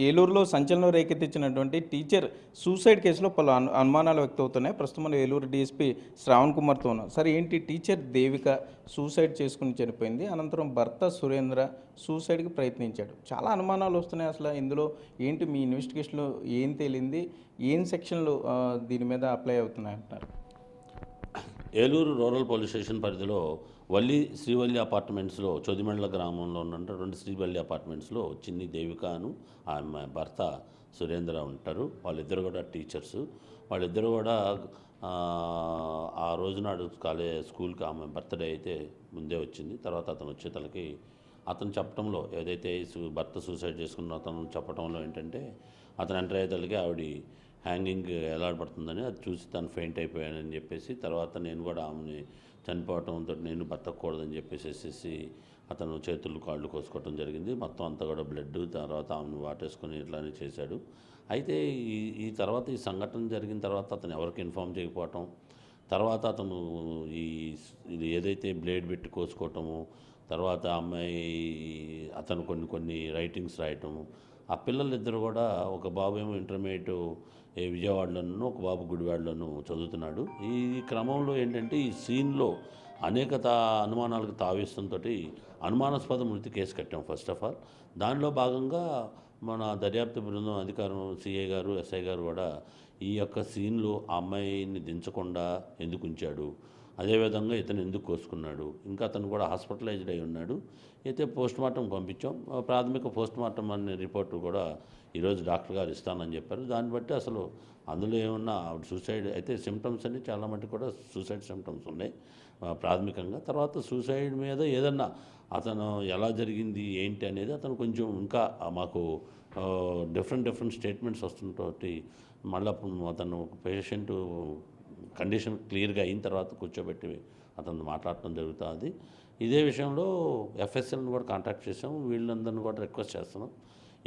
ఏలూరులో సంచలనం రేకెత్తించినటువంటి teacher suicide కేసులో పలు అనుమానాలు వ్యక్తమవుతున్నాయి. ప్రస్తుతం మనం ఏలూరు డీఎస్పీ శ్రావణ్ కుమార్తో ఉన్నాం. సార్, ఏంటి టీచర్ దేవిక సూసైడ్ చేసుకుని చనిపోయింది. అనంతరం భర్త సురేంద్ర సూసైడ్కి ప్రయత్నించాడు. చాలా అనుమానాలు వస్తున్నాయి. అసలు ఇందులో ఏంటి మీ ఇన్వెస్టిగేషన్లో ఏం తేలింది? ఏం సెక్షన్లు దీని మీద అప్లై అవుతున్నాయి అంటారు? ఏలూరు రూరల్ పోలీస్ స్టేషన్ పరిధిలో శ్రీవల్లి అపార్ట్మెంట్స్లో చొదిమండల గ్రామంలో ఉన్నటువంటి శ్రీవల్లి అపార్ట్మెంట్స్లో చిన్ని దేవికను ఆమె భర్త సురేంద్ర ఉంటారు. వాళ్ళిద్దరు కూడా టీచర్సు. వాళ్ళిద్దరు కూడా ఆ రోజునాడు స్కూల్కి ఆమె బర్త్డే అయితే ముందే వచ్చింది. తర్వాత అతను వచ్చేతలకి అతను చెప్పడంలో ఏదైతే భర్త సూసైడ్ చేసుకున్న అతను చెప్పడంలో ఏంటంటే అతను ఎంటర్ అయ్యేతలకి ఆవిడ హ్యాంగింగ్ ఎలాడబడుతుందని అది చూసి తను ఫెయింట్ అయిపోయానని చెప్పేసి, తర్వాత నేను కూడా ఆమెని చనిపోవడంతో నేను బతకూడదని చెప్పేసి అతను చేతులు కాళ్ళు కోసుకోవడం జరిగింది. మొత్తం అంతా కూడా బ్లడ్, తర్వాత ఆమెను వాటేసుకొని ఇట్లానే చేశాడు. అయితే ఈ తర్వాత ఈ సంఘటన జరిగిన తర్వాత అతను ఎవరికి ఇన్ఫామ్ చేయకపోవటం, తర్వాత అతను ఇది ఏదైతే బ్లేడ్ పెట్టి కోసుకోవటము, తర్వాత అమ్మాయి అతను కొన్ని రైటింగ్స్ రాయటము, ఆ పిల్లలిద్దరు కూడా ఒక బాబు ఏమో ఇంటర్మీడియట్ విజయవాడలోనూ, ఒక బాబు గుడివాడలోనూ చదువుతున్నాడు. ఈ క్రమంలో ఏంటంటే ఈ సీన్లో అనేక అనుమానాలకు తావిస్తంతో అనుమానాస్పద మృతి కేసు కట్టాం. ఫస్ట్ ఆఫ్ ఆల్ దానిలో భాగంగా మన దర్యాప్తు బృందం అధికారం సిఐ గారు, ఎస్ఐ గారు కూడా ఈ యొక్క సీన్లో ఆ అమ్మాయిని దించకుండా ఎందుకు ఉంచాడు, అదేవిధంగా ఇతను ఎందుకు కోసుకున్నాడు, ఇంకా అతను కూడా హాస్పిటలైజ్డ్ అయి ఉన్నాడు. అయితే పోస్ట్మార్టం పంపించాం. ప్రాథమిక పోస్ట్మార్టం అనే రిపోర్టు కూడా ఈరోజు డాక్టర్ గారు ఇస్తానని చెప్పారు. దాన్ని బట్టి అసలు అందులో ఏమన్నా ఆవిడ సూసైడ్ అయితే సిమ్టమ్స్ అన్ని చాలా మటుకు కూడా సూసైడ్ సిమ్టమ్స్ ఉన్నాయి ప్రాథమికంగా. తర్వాత సూసైడ్ మీద ఏదన్నా అతను ఎలా జరిగింది ఏంటి అనేది అతను కొంచెం ఇంకా మాకు డిఫరెంట్ స్టేట్మెంట్స్ వస్తుంటే మళ్ళీ అతను పేషెంట్ కండిషన్ క్లియర్గా అయిన తర్వాత కూర్చోబెట్టి అతను మాట్లాడటం జరుగుతుంది. ఇదే విషయంలో ఎఫ్ఎస్ఎల్ని కూడా కాంటాక్ట్ చేసాం. వీళ్ళందరినీ కూడా రిక్వెస్ట్ చేస్తున్నాం,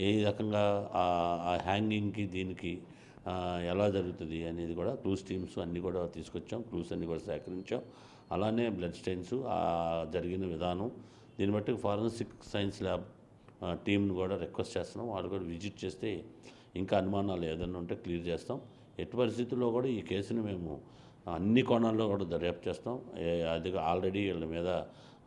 ఏ రకంగా ఆ హ్యాంగింగ్కి దీనికి ఎలా జరుగుతుంది అనేది కూడా క్లూస్ టీమ్స్ అన్నీ కూడా తీసుకొచ్చాం. క్లూస్ అన్నీ కూడా సేకరించాం. అలానే బ్లడ్ స్టెయిన్స్ జరిగిన విధానం దీన్ని బట్టి ఫారెన్సిక్ సైన్స్ ల్యాబ్ టీంని కూడా రిక్వెస్ట్ చేస్తున్నాం. వాళ్ళు కూడా విజిట్ చేస్తే ఇంకా అనుమానాలు ఏదైనా ఉంటే క్లియర్ చేస్తాం. ఎట్టి పరిస్థితుల్లో కూడా ఈ కేసుని మేము అన్ని కోణాల్లో కూడా దర్యాప్తు చేస్తాం. అది ఆల్రెడీ వీళ్ళ మీద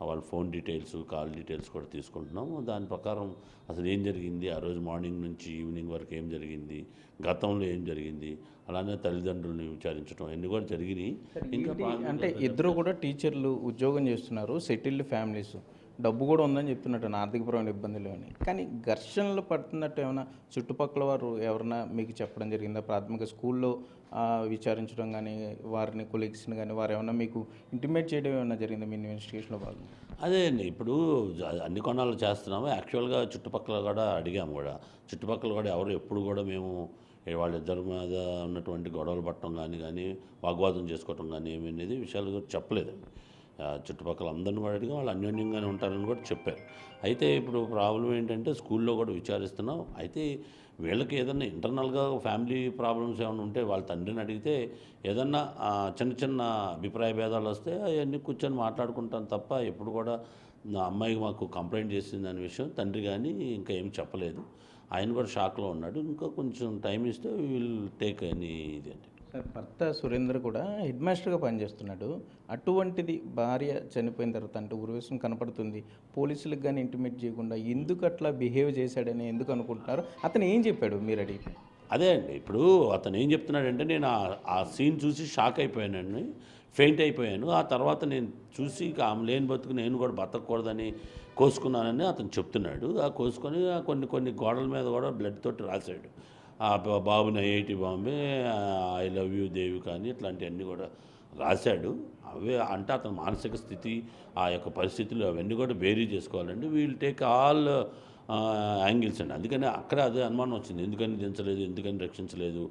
వాళ్ళ ఫోన్ డీటెయిల్స్, కాల్ డీటెయిల్స్ కూడా తీసుకుంటున్నాము. దాని ప్రకారం అసలు ఏం జరిగింది, ఆ రోజు మార్నింగ్ నుంచి ఈవినింగ్ వరకు ఏం జరిగింది, గతంలో ఏం జరిగింది, అలానే తల్లిదండ్రులని విచారించడం అన్నీ కూడా జరిగినాయి. ఇంకా అంటే ఇద్దరు కూడా టీచర్లు, ఉద్యోగం చేస్తున్నారు, సెటిల్డ్ ఫ్యామిలీస్, డబ్బు కూడా ఉందని చెప్తున్నట్టు ఆర్థికపరమైన ఇబ్బందులు అని. కానీ ఘర్షణలు పడుతున్నట్టు ఏమైనా చుట్టుపక్కల వారు ఎవరైనా మీకు చెప్పడం జరిగిందా? ప్రాథమిక స్కూల్లో విచారించడం కానీ, వారిని కొలీగ్స్ని కానీ వారు ఏమైనా మీకు ఇంటిమేట్ చేయడం ఏమైనా జరిగిందా మీ ఇన్వెస్టిగేషన్లో భాగంగా? అదే అండి, ఇప్పుడు అన్ని కోణాలు చేస్తున్నాము. యాక్చువల్గా చుట్టుపక్కల కూడా అడిగాము కూడా. చుట్టుపక్కల కూడా ఎవరు ఎప్పుడు కూడా మేము వాళ్ళిద్దరి మీద ఉన్నటువంటి గొడవలు పట్టడం కానీ వాగ్వాదం చేసుకోవటం కానీ ఏమనేది విషయాలు కూడా చెప్పలేదండి. చుట్టుపక్కల అందరిని కూడా అడిగి వాళ్ళు అన్యోన్యంగానే ఉంటారని కూడా చెప్పారు. అయితే ఇప్పుడు ప్రాబ్లం ఏంటంటే స్కూల్లో కూడా విచారిస్తున్నాం. అయితే వీళ్ళకి ఏదన్నా ఇంటర్నల్గా ఫ్యామిలీ ప్రాబ్లమ్స్ ఏమైనా ఉంటే వాళ్ళ తండ్రిని అడిగితే ఏదన్నా చిన్న అభిప్రాయ భేదాలు వస్తే అవన్నీ కూర్చొని మాట్లాడుకుంటాం తప్ప ఎప్పుడు కూడా నా అమ్మాయికి మాకు కంప్లైంట్ చేసింది అనే విషయం తండ్రి కానీ ఇంకా ఏం చెప్పలేదు. ఆయన కూడా షాక్లో ఉన్నాడు. ఇంకా కొంచెం టైం ఇస్తే విల్ టేక్ అని ఇది అండి. సార్, భర్త సురేంద్ర కూడా హెడ్ మాస్టర్గా పనిచేస్తున్నాడు. అటువంటిది భార్య చనిపోయిన తర్వాత అంటే ఉరివేసం కనపడుతుంది, పోలీసులకు కానీ ఇంటిమేట్ చేయకుండా ఎందుకు అట్లా బిహేవ్ చేశాడని ఎందుకు అనుకుంటున్నారు? అతను ఏం చెప్పాడు మీరు అడిగితే? అదే అండి, ఇప్పుడు అతను ఏం చెప్తున్నాడంటే నేను ఆ సీన్ చూసి షాక్ అయిపోయానండి, ఫెయింట్ అయిపోయాను. ఆ తర్వాత నేను చూసి ఆమె లేని బతుకు నేను కూడా బతకూడదని కోసుకున్నానని అతను చెప్తున్నాడు. ఆ కోసుకొని కొన్ని గోడల మీద కూడా బ్లడ్ తోటి రాశాడు. ఆ బాబుని IIT Bombay, I love you Devi కానీ ఇట్లాంటివన్నీ కూడా రాశాడు. అవే అంటే అతని మానసిక స్థితి, ఆ యొక్క పరిస్థితులు అవన్నీ కూడా బేరీ చేసుకోవాలండి. వీల్ టేక్ ఆల్ యాంగిల్స్ అండి. అందుకని అక్కడ అదే అనుమానం వచ్చింది, ఎందుకని దించలేదు, ఎందుకని రక్షించలేదు,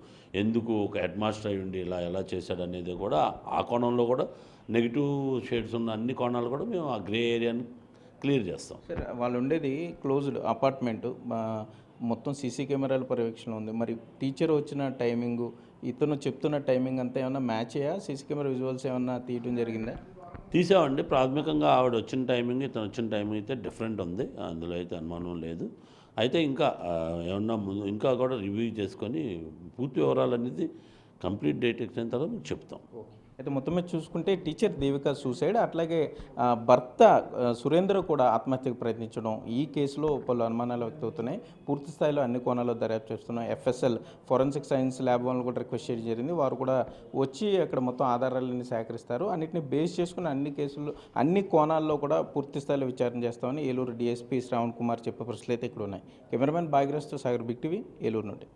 ఎందుకు ఒక హెడ్ మాస్టర్ అయి ఉండి ఎలా చేశాడు అనేది కూడా ఆ కోణంలో కూడా నెగిటివ్ షేడ్స్ ఉన్న అన్ని కోణాలు కూడా మేము ఆ గ్రే ఏరియాని క్లియర్ చేస్తాం. సార్, వాళ్ళు ఉండేది క్లోజ్డ్ అపార్ట్మెంటు, మొత్తం సీసీ కెమెరాల పర్యవేక్షణ ఉంది. మరి టీచర్ వచ్చిన టైమింగు, ఇతను చెప్తున్న టైమింగ్ అంతా ఏమన్నా మ్యాచ్ అయ్యా? సీసీ కెమెరా విజువల్స్ ఏమన్నా తీయడం జరిగిందా? తీసామండి. ప్రాథమికంగా ఆవిడ వచ్చిన టైమింగ్ ఇతను వచ్చిన టైమింగ్ అయితే డిఫరెంట్ ఉంది, అందులో అయితే అనుమానం లేదు. అయితే ఇంకా ఏమన్నా ముందు ఇంకా కూడా రివ్యూ చేసుకొని పూర్తి వివరాలు అనేది కంప్లీట్ డేట్ ఎక్కిన తర్వాత మీకు చెప్తాం. అయితే మొత్తం మీద చూసుకుంటే టీచర్ దేవిక సూసైడ్, అట్లాగే భర్త సురేంద్ర కూడా ఆత్మహత్యకు ప్రయత్నించడం, ఈ కేసులో పలు అనుమానాలు వ్యక్తవుతున్నాయి. పూర్తి స్థాయిలో అన్ని కోణాల్లో దర్యాప్తు చేస్తున్నాం. FSL ఫోరెన్సిక్ సైన్స్ ల్యాబ్ వాళ్ళని కూడా రిక్వెస్ట్ చేయడం జరిగింది. వారు కూడా వచ్చి అక్కడ మొత్తం ఆధారాలన్నీ సేకరిస్తారు. అన్నింటినీ బేస్ చేసుకుని అన్ని కేసులు అన్ని కోణాల్లో కూడా పూర్తి స్థాయిలో విచారణ చేస్తామని ఏలూరు DSP శ్రావణ్ కుమార్ చెప్పే ప్రశ్నలు అయితే ఇక్కడ ఉన్నాయి. కెమెరామెన్ భాగ్యరాజ్తో సాగర్, బిగ్ టీవీ, ఏలూరు నుండి.